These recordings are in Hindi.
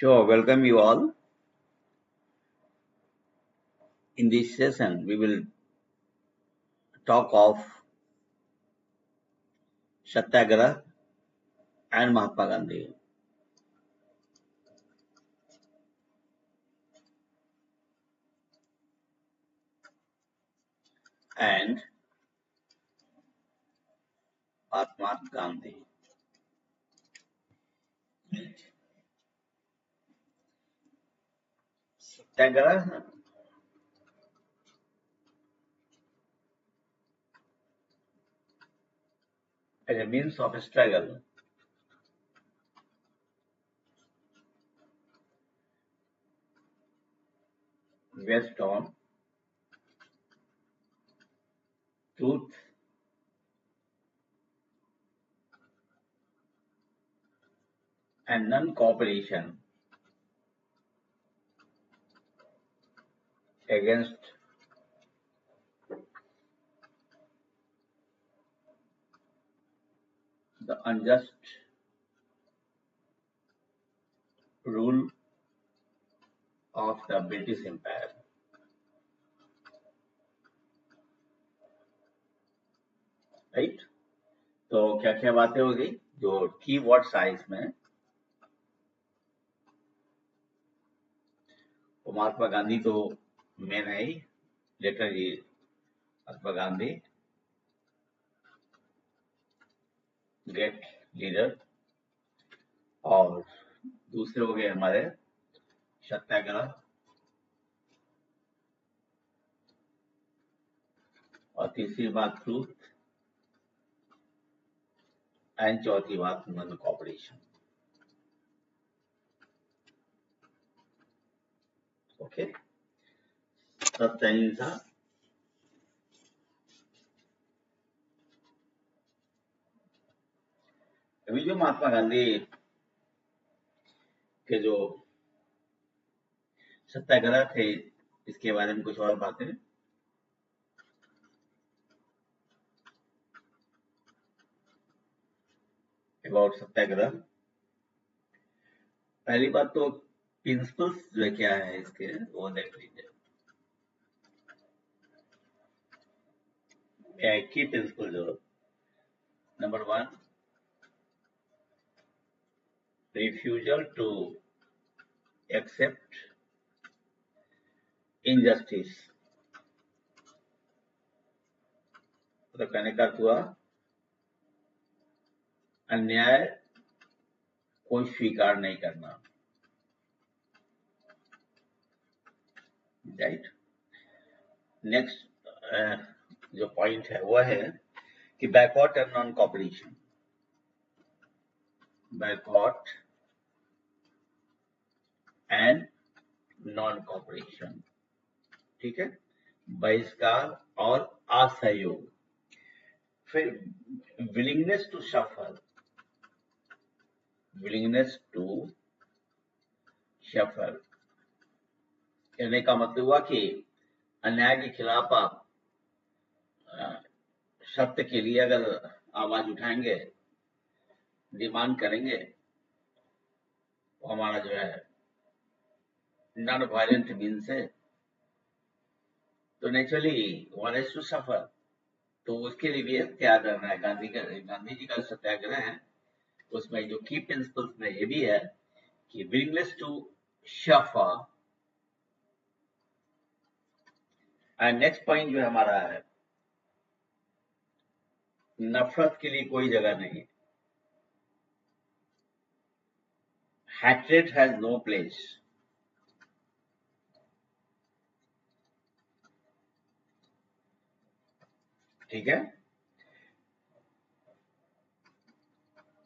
Sure, welcome you all. In this session, we will talk of Satyagraha and Mahatma Gandhi. And Mahatma Gandhi. Satyagraha as a means of struggle based on truth and non-cooperation against the unjust rule of the British Empire. Right, तो क्या क्या बातें हो गई जो की वर्ड्स आए इसमें। तो महात्मा गांधी तो मेन है ही, letter ji Mahatma Gandhi great leader, और दूसरे हो गए हमारे सत्याग्रह, और तीसरी बात ट्रूथ, एंड चौथी बात नॉन कॉपरेशन। ओके, सत्य अहिंसा, अभी जो महात्मा गांधी के जो सत्याग्रह थे इसके बारे में कुछ और बातें। अबाउट सत्याग्रह, पहली बात तो प्रिंसिपल्स जो क्या है इसके वो देख लीजिए। की प्रिंसिपल जो number 1, refusal to accept injustice। तो कहने का अर्थ हुआ अन्याय को स्वीकार नहीं करना, राइट। नेक्स्ट जो पॉइंट है वह है कि backward and non cooperation, backward and non cooperation, ठीक है, बहिष्कार और असहयोग। फिर willingness to suffer, willingness to suffer कहने का मतलब हुआ कि अन्याय के खिलाफ आप सत्य के लिए अगर आवाज उठाएंगे, डिमांड करेंगे, तो हमारा जो है नॉन वायलेंट मीन्स है, तो naturally one is to suffer. तो उसके लिए भी तैयार रहना है। गांधी जी का सत्याग्रह है, उसमें जो की प्रिंसिपल्स में ये भी है कि willingness to suffer. And next point जो हमारा है, नफरत के लिए कोई जगह नहीं, hatred has no place। ठीक है,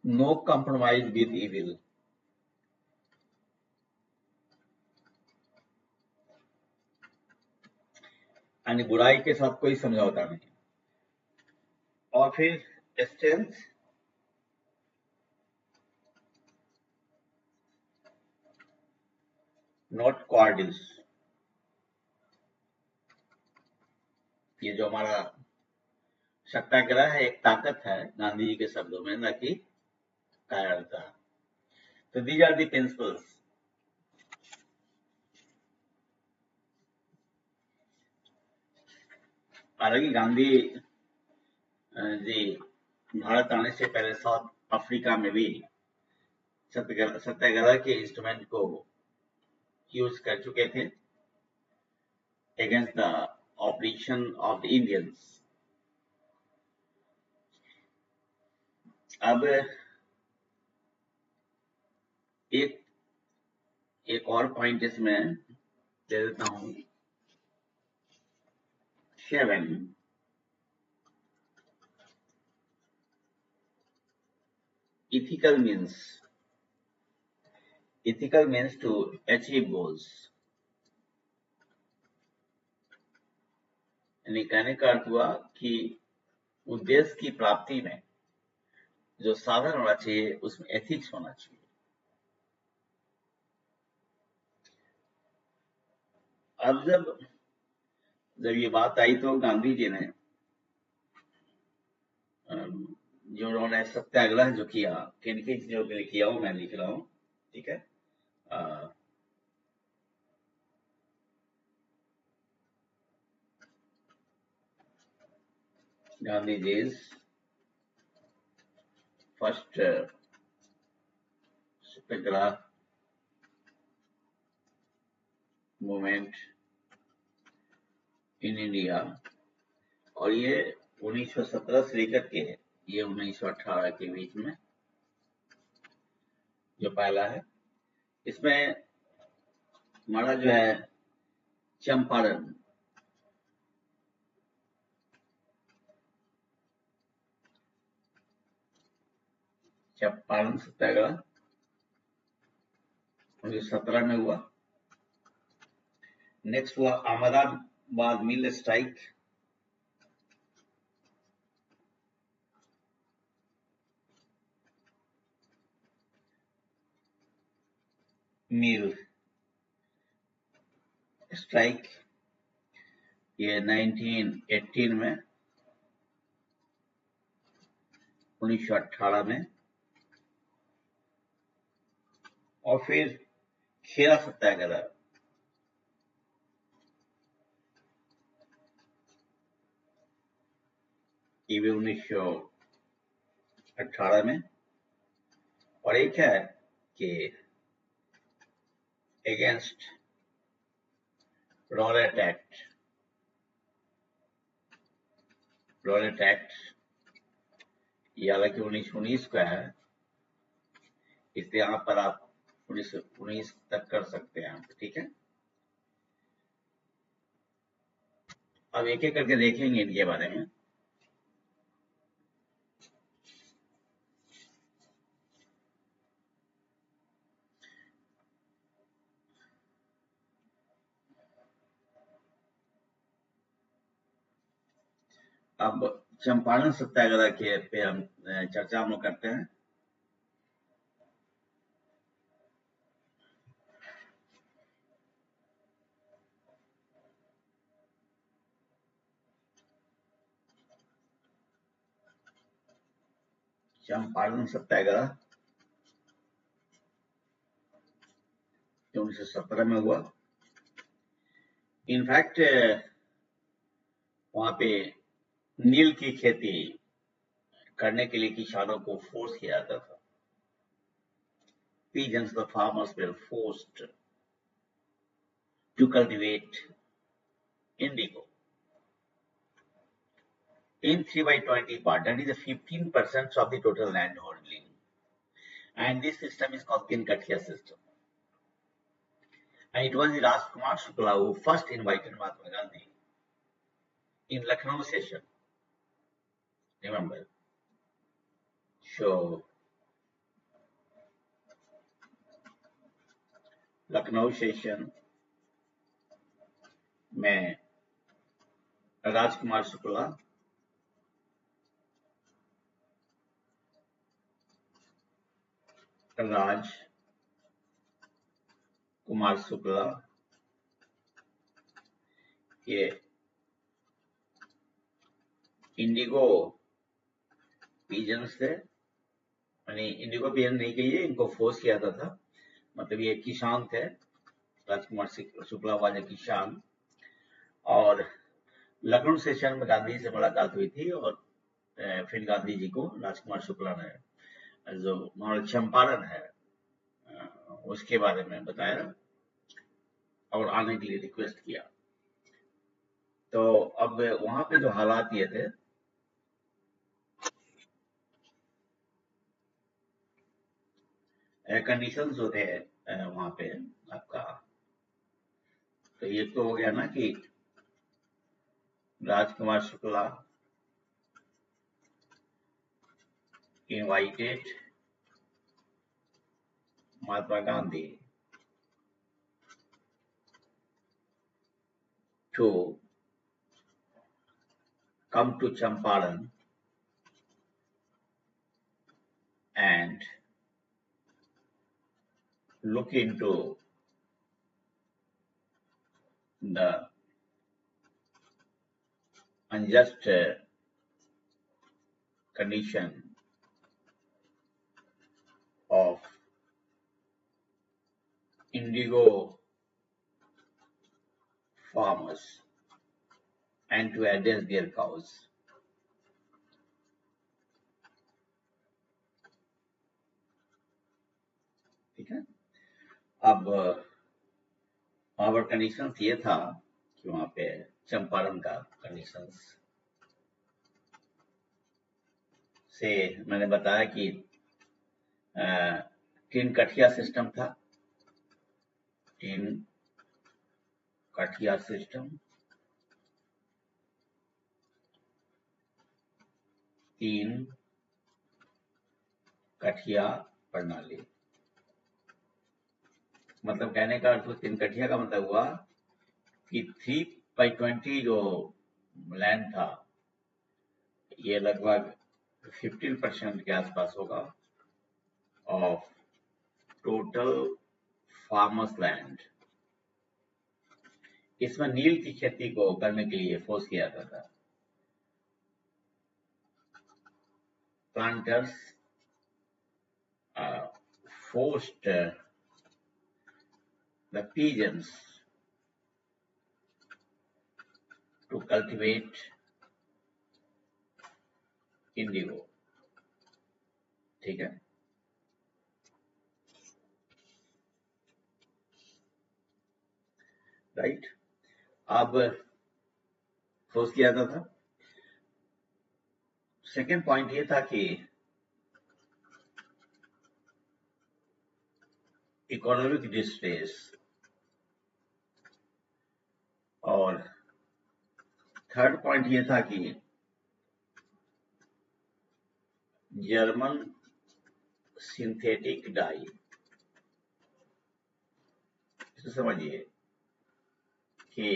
नो कॉम्प्रोमाइज विद इविल। यानी बुराई के साथ कोई समझौता नहीं। और फिर स्ट्रेंथ, नॉट कॉर्डिस। ये जो हमारा सत्याग्रह है एक ताकत है गांधी जी के शब्दों में, न कि कायरता। तो दीज आर दी प्रिंसिपल्स हालांकि गांधी जी भारत आने से पहले साउथ अफ्रीका में भी सत्याग्रह के इंस्ट्रूमेंट को यूज कर चुके थे against the operation of the Indians. अब एक और पॉइंट इसमें दे देता हूं। 7 ethical means to achieve goals। यानी कहने का अर्थ हुआ कि उद्देश्य की प्राप्ति में जो साधन होना चाहिए उसमें एथिक्स होना चाहिए। अब जब ये बात आई तो गांधी जी ने जो उन्होंने सत्याग्रह जो किया, किन किन चीजों के लिए किया वो मैं लिख रहा हूं, ठीक है। Gandhi ji's first satyagraha movement in India, और ये 1917 से लेकर के ये 1918 के बीच में जो पहला है। इसमें हमारा जो है चंपारण सत्याग्रह 1917 में हुआ। नेक्स्ट हुआ अहमदाबाद मिल स्ट्राइक, मिल स्ट्राइक, ये 1918 में, 1918 में। और फिर खेड़ा सत्याग्रह, ये भी 1918 में। और एक है कि अगेंस्ट रॉलेट एक्ट, ये हालांकि 1919 का है, इसलिए यहाँ पर आप 1919 तक कर सकते हैं, ठीक है। अब एक एक करके देखेंगे इनके बारे में। अब चंपारण सत्याग्रह के पे हम चर्चा हम लोग करते हैं। चंपारण सत्याग्रह 1917 में हुआ। इनफैक्ट वहां पे नील की खेती करने के लिए किसानों को फोर्स किया जाता था। Peasants, the farmers were forced to cultivate indigo in 3/20 part, that is the 15% of the total land holding. And this system is called Kinkatia system. And it was Rajkumar Shukla who first invited Mahatma Gandhi in Lucknow session. Remember? So, Lucknow session में राजकुमार शुक्ला ये इंडिगो पीजन्स थे, यानी इंडिगो पीजन नहीं कहिए, इनको फोर्स किया जाता था। मतलब ये किसान थे, राजकुमार शुक्ला वाले किसान, और लखनऊ स्टेशन में गांधी जी से मुलाकात हुई थी और फिर गांधी जी को राजकुमार शुक्ला ने जो हमारा चंपारण है उसके बारे में बताया और आने के लिए रिक्वेस्ट किया। तो अब वहां पे जो हालात ये थे, कंडीशंस जो थे वहां पे आपका, तो ये तो हो गया ना कि Rajkumar Shukla invited Mahatma Gandhi to come to Champaran and look into the unjust condition of indigo farmers and to address their cause. ठीक है। अब वहां पर कंडीशन ये था कि वहां पे चंपारण का कंडीशंस से मैंने बताया कि तीन कठिया सिस्टम था, तीन कठिया सिस्टम, तीन कठिया प्रणाली। मतलब कहने का अर्थ तीन कठिया का मतलब हुआ कि 3/20 जो लैंड था ये लगभग 15% के आसपास होगा ऑफ टोटल फार्मर्स लैंड। इसमें नील की खेती को करने के लिए फोर्स किया जाता था। Planters forced the peasants to cultivate indigo। ठीक है। राइट। अब फोर्स किया जाता था। सेकेंड पॉइंट ये था कि इकोनॉमिक डिस्ट्रेस, और थर्ड पॉइंट ये था कि जर्मन सिंथेटिक डाई। इसको समझिए कि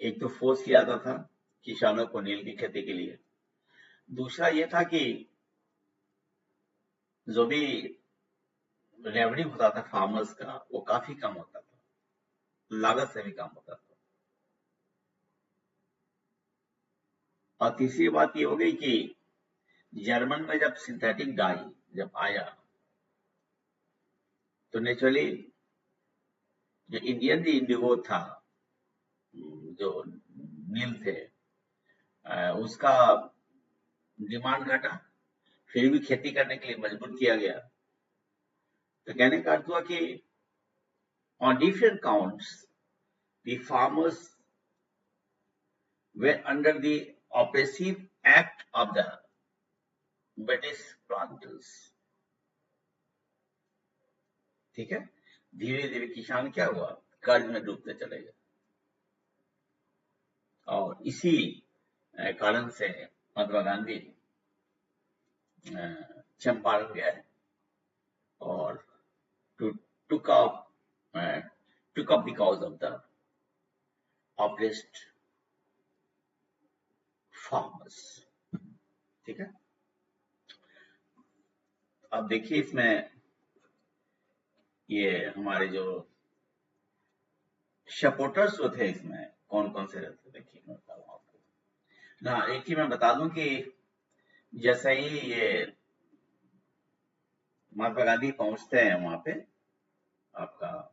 एक तो फोर्स किया जाता था किसानों को नील की खेती के लिए, दूसरा ये था कि जो भी रेवेन्यू होता था फार्मर्स का वो काफी कम होता था, लागत से भी कम होता था। और तीसरी बात ये हो गई कि जर्मन में जब सिंथेटिक डाई जब आया तो नेचुरली जो इंडियन इंडिगो था, जो नील थे, उसका डिमांड घटा, फिर भी खेती करने के लिए मजबूर किया गया। तो कहने का अर्थ हुआ कि on different counts the farmers were under the oppressive act of the British planters। ठीक है। धीरे धीरे किसान क्या हुआ, कर्ज में डूबते चले गए, और इसी कारण से महात्मा गांधी चंपारण गए और took up the cause of the oppressed farmers। ठीक है। अब देखिए इसमें ये हमारे जो सपोर्टर्स जो थे इसमें कौन कौन से रहते, देखिए मैं बताऊं आपको ना। एक ही मैं बता दूं कि जैसे ही ये महात्मा गांधी पहुंचते हैं वहां पे, आपका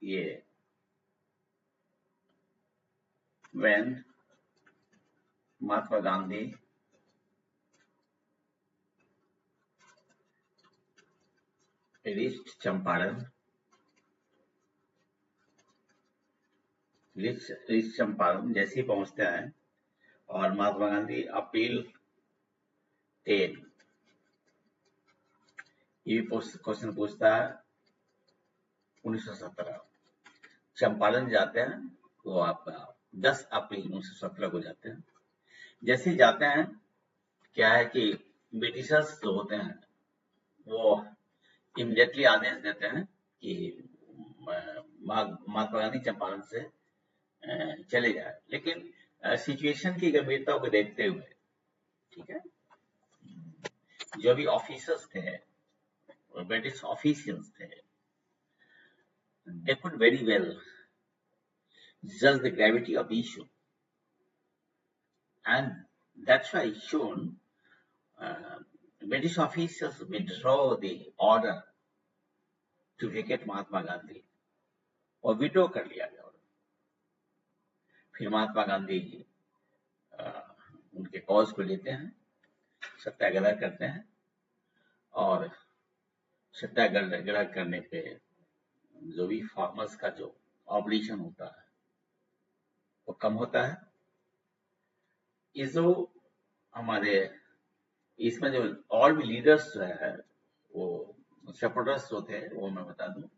ये when Mahatma Gandhi reached Champaran, जैसे ही पहुंचते हैं और महात्मा गांधी अपील 10 ये क्वेश्चन पूछता है 1917 चंपारण जाते हैं तो आप 10 अप्रैल 1917 को जाते हैं। जैसे ही जाते हैं क्या है कि ब्रिटिशर्स जो होते हैं वो इमीडिएटली आदेश देते हैं कि महात्मा गांधी चंपारण से चले जाए, लेकिन सिचुएशन की गंभीरता को देखते हुए, ठीक है, जो भी ऑफिसर्स थे, ब्रिटिश ऑफिशियल्स थे, they could very well judge the gravity of the issue, and that's why shown British officials withdraw the order to vacate Mahatma Gandhi और विड्रॉ कर लिया गया। फिर महात्मा गांधी उनके कॉज को लेते हैं, सत्याग्रह करते हैं और सत्याग्रह करने पे जो भी फार्मर्स का जो ऑब्लिगेशन होता है वो कम होता है। ये जो हमारे इसमें जो और भी लीडर्स जो है वो सपोर्टर्स जो थे वो मैं बता दूं,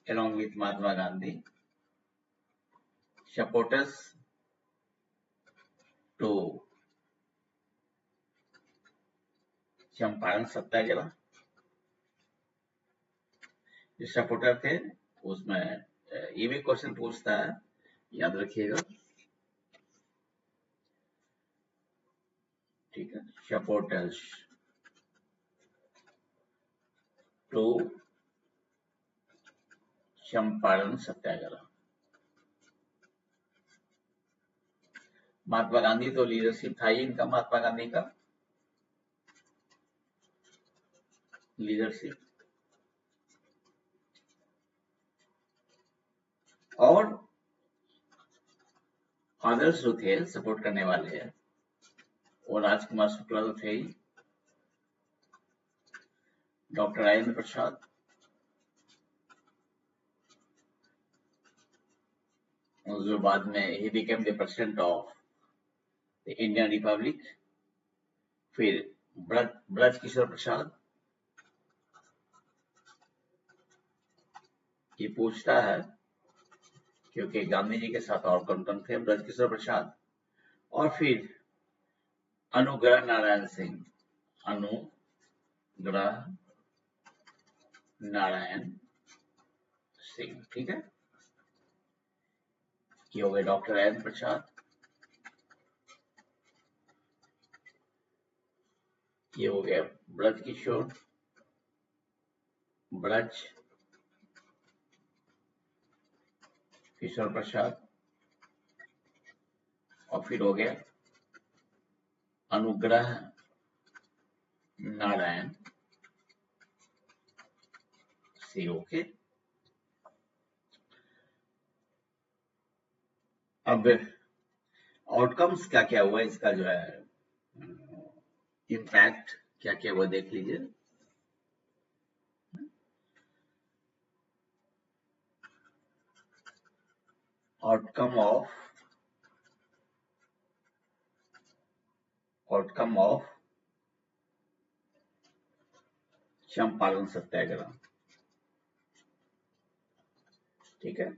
along with Mahatma Gandhi, supporters to Champaran सत्याग्रह, जो सपोर्टर थे उसमें ये भी क्वेश्चन पूछता है, याद रखिएगा, ठीक है, सपोर्टर्स टू चंपारण सत्याग्रह। महात्मा गांधी तो लीडरशिप था ही इनका, महात्मा गांधी का लीडरशिप, और अदर्स जो थे सपोर्ट करने वाले हैं वो राजकुमार शुक्ला तो थे ही, डॉक्टर राजेंद्र प्रसाद, जो बाद में he became the president of the Indian Republic. फिर ब्रज किशोर प्रसाद, ये पूछता है क्योंकि गांधी जी के साथ और कौन थे, ब्रज किशोर प्रसाद, और फिर अनुग्रह नारायण सिंह, अनुग्रह नारायण सिंह, ठीक है, ये हो गए डॉक्टर राजेंद्र प्रसाद, ये हो गया ब्रज किशोर प्रसाद, और फिर हो गया अनुग्रह नारायण सिंह। ओके, अब आउटकम्स क्या क्या हुआ, इसका जो है इम्पैक्ट क्या क्या हुआ देख लीजिए। आउटकम ऑफ चंपारण सत्याग्रह, ठीक है,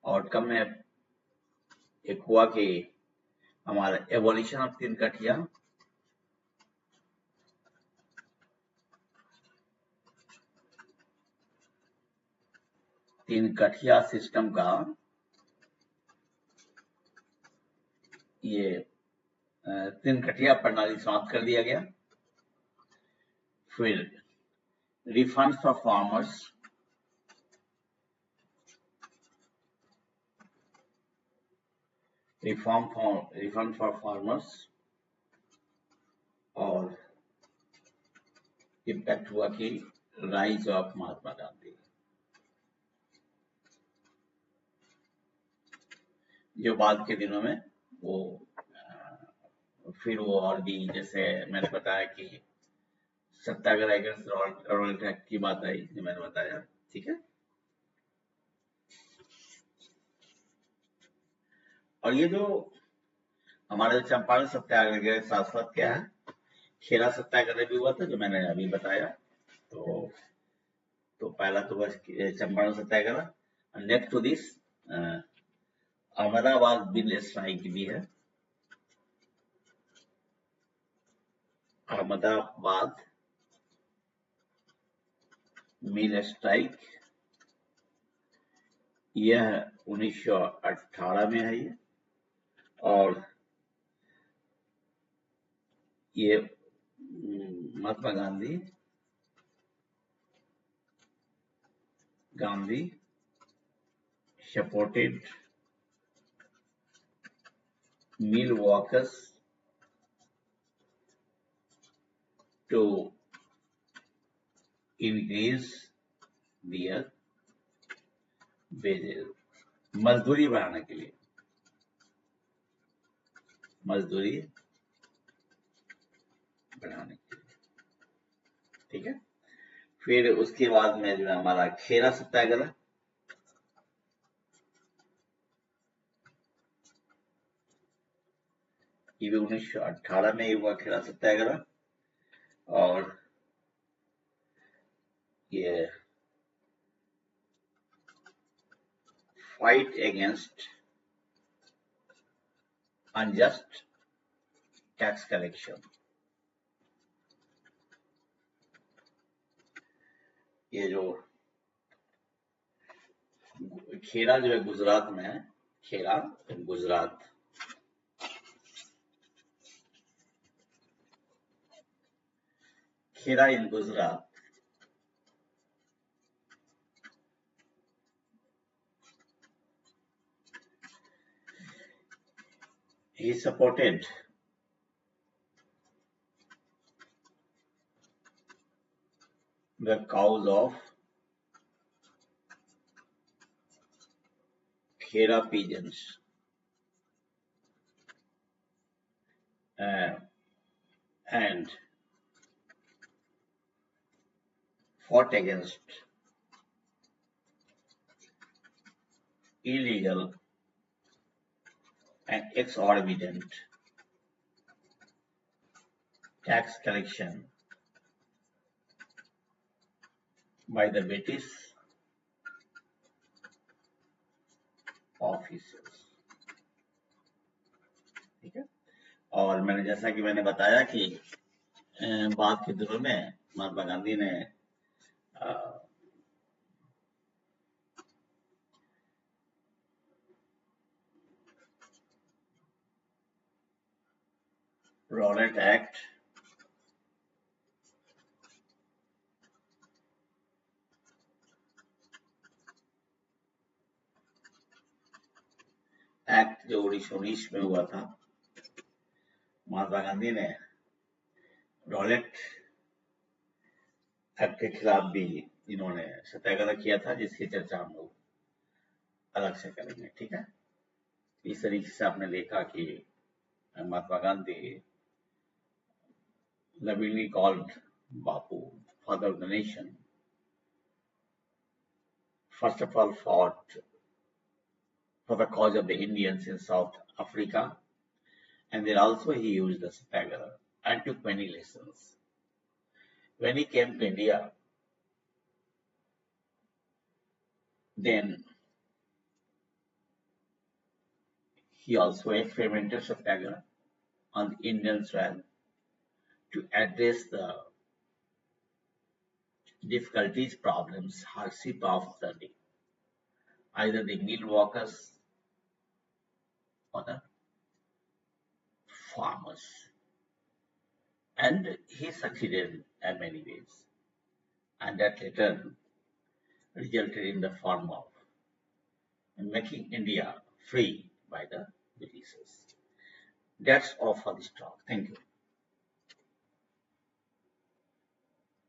आउटकम में एक हुआ कि हमारा एवोल्यूशन ऑफ तीन कठिया सिस्टम का ये तीन कठिया प्रणाली समाप्त कर दिया गया। फिर refund for farmers, refund for farmers, और इम्पैक्ट हुआ कि राइज ऑफ महात्मा गांधी। जो बाद के दिनों में वो फिर वो और भी, जैसे मैंने बताया कि सत्याग्रह अगेंस्ट रॉयल्टी एक्ट की बात आई जो मैंने बताया, ठीक है। और ये जो हमारे चंपारण सत्याग्रह के साथ साथ क्या है, खेरा सत्याग्रह भी हुआ था जो मैंने अभी बताया। तो पहला तो बस Champaran satyagraha, next to this Ahmedabad mill strike भी है। अहमदाबाद मिल स्ट्राइक, यह 1918 में है ये, और ये Mahatma Gandhi supported mill workers to increase their wages, मजदूरी बढ़ाने के लिए, मजदूरी बढ़ाने के लिए, ठीक है। फिर उसके बाद में जो है हमारा खेरा सत्याग्रह, ये भी 1918 में ही हुआ खेरा सत्याग्रह, और ये fight against unjust tax collection, ये जो खेरा जो है गुजरात में है, खेरा गुजरात, खेरा इन Gujarat, he supported the cause of Khera peasants and fought against illegal and exorbitant tax collection by the British officers, ठीक है। और मैंने जैसा कि मैंने बताया कि बाद के दिनों में महात्मा गांधी ने रॉलेट एक्ट, जो 1919 में हुआ था, महात्मा गांधी ने रॉलेट एक्ट के खिलाफ भी इन्होंने सत्याग्रह किया था, जिसकी चर्चा हम लोग अलग से करेंगे, ठीक है। इस तरीके से आपने देखा कि Mahatma Gandhi, lovingly called Bapu, father of the nation, first of all fought for the cause of the Indians in South Africa, and then also he used the satyagraha and took many lessons. When he came to India, then he also experimented satyagraha on the Indian soil to address the difficulties, problems, hardship of the day, either the mill workers or the farmers. And he succeeded in many ways. And that later resulted in the form of making India free by the Britishers. That's all for this talk. Thank you.